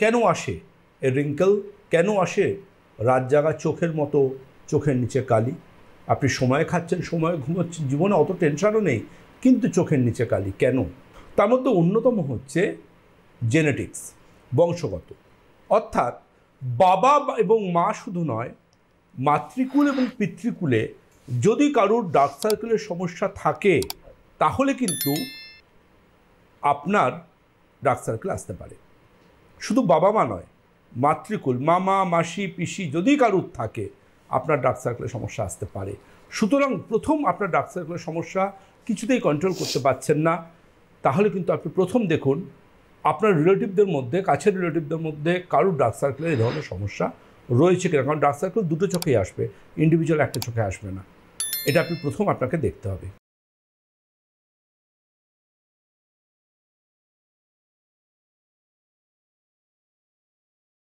কেন আসে এ রিঙ্কেল, কেন আসে রাত জাগা চোখের মতো চোখের নিচে কালি? আপনি সময় খাচ্ছেন, সময় ঘুমোচ্ছেন, জীবনে অত টেনশনও নেই, কিন্তু চোখের নিচে কালি কেন? তার মধ্যে অন্যতম হচ্ছে জেনেটিক্স, বংশগত। অর্থাৎ বাবা এবং মা শুধু নয়, মাতৃকুল এবং পিতৃকুলে যদি কারোর ডার্ক সার্কেলের সমস্যা থাকে তাহলে কিন্তু আপনার ডার্ক সার্কেল আসতে পারে। শুধু বাবা মা নয়, মাতৃকুল, মামা মাসি পিসি যদি কারোর থাকে আপনার ডার্ক সার্কেলের সমস্যা আসতে পারে। সুতরাং প্রথম আপনার ডার্ক সার্কেলের সমস্যা কিছুতেই কন্ট্রোল করতে পারছেন না, তাহলে কিন্তু আপনি প্রথম দেখুন আপনার রিলেটিভদের মধ্যে, কাছের রিলেটিভদের মধ্যে কারোর ডার্ক সার্কেলের এই ধরনের সমস্যা রয়েছে কিনা। কারণ ডার্ক সার্কেল দুটো চোখেই আসবে, ইন্ডিভিজুয়াল একটা চোখে আসবে না। এটা আপনি প্রথম আপনাকে দেখতে হবে।